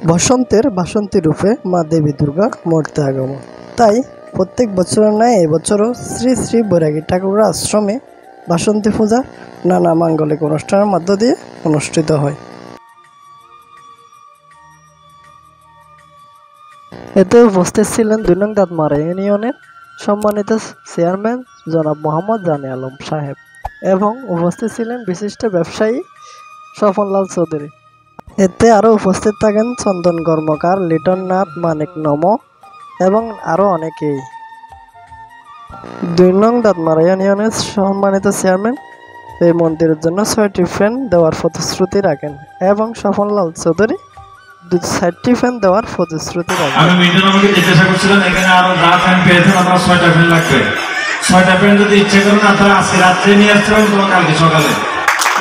বসন্তের বাসন্তী রূপে মা দেবী দুর্গা মর্তে আগমন। তাই প্রত্যেক বছরের ন্যায় এবছরও শ্রী শ্রী বৈরাগী ঠাকুর আশ্রমে বাসন্তী পূজা নানা মাঙ্গলিক অনুষ্ঠানের মধ্য দিয়ে অনুষ্ঠিত হয়। এতে উপস্থিত ছিলেন ২ নং দাঁতমারা ইউনিয়নের সম্মানিত চেয়ারম্যান জনাব মোহাম্মদ জানে আলম সাহেব এবং উপস্থিত ছিলেন বিশিষ্ট ব্যবসায়ী স্বপনলাল চৌধুরী। এতে আরও উপস্থিত থাকেন চন্দন কর্মকার, লিটন নাথ, মানিক নম এবং আরও অনেকেই। ২ নং দাঁতমারা ইউনিয়নের সম্মানিত চেয়ারম্যান এই মন্দিরের জন্য ৬টি ফ্যান দেওয়ার প্রতিশ্রুতি রাখেন এবং স্বপনলাল চৌধুরী ৬টি ফ্যান দেওয়ার প্রতিশ্রুতি রাখেন। আমি মিটন আমাকে জিজ্ঞাসা করছিলাম এখানে আরো যা ফ্যান পেয়েছেন আপনারা ৬টা ফ্যান লাগবে। ৬টা ফ্যান যদি ইচ্ছে করেন আপনারা আজকে রাত্রে নিয়ে আসতে পারেন তোমার কালকে সকালে।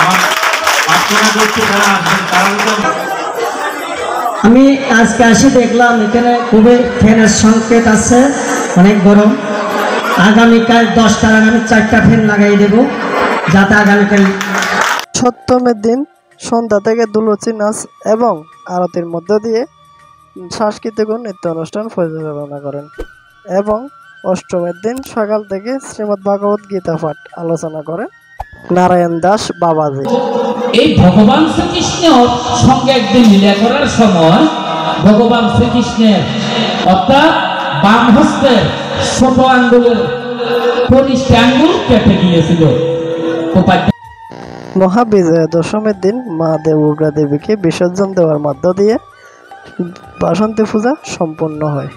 আমার প্রার্থনা করছি যারা আসবেন তারা আমি আজকে আসি দেখলাম এখানে খুবই ফ্যানের সংকেত আছে, অনেক গরম। আগামীকাল 10টার আগে 4টা ফ্যান লাগাই দেব যাতে আগামীকাল সপ্তমের দিন সন্ধ্যা থেকে দুলুচি নাচ এবং আরতির মধ্য দিয়ে সাংস্কৃতিক ও নৃত্য অনুষ্ঠান পরিচালনা করেন এবং অষ্টমের দিন সকাল থেকে শ্রীমদ্ ভাগবত গীতা পাঠ আলোচনা করেন নারায়ণ দাস বাবাজি। এই ভগবান শ্রীকৃষ্ণের সঙ্গে একদিন লীলা করার সময় ভগবান শ্রীকৃষ্ণের অর্থাৎ বাম হস্তের ছোট আঙ্গুলের কনিষ্ঠ আঙ্গুল কেটে গিয়েছিল। মহাবিজয়া দশমীর দিন মা দেবুগ্রা দেবীকে বিসর্জন দেওয়ার মধ্য দিয়ে বাসন্তী পূজা সম্পন্ন হয়।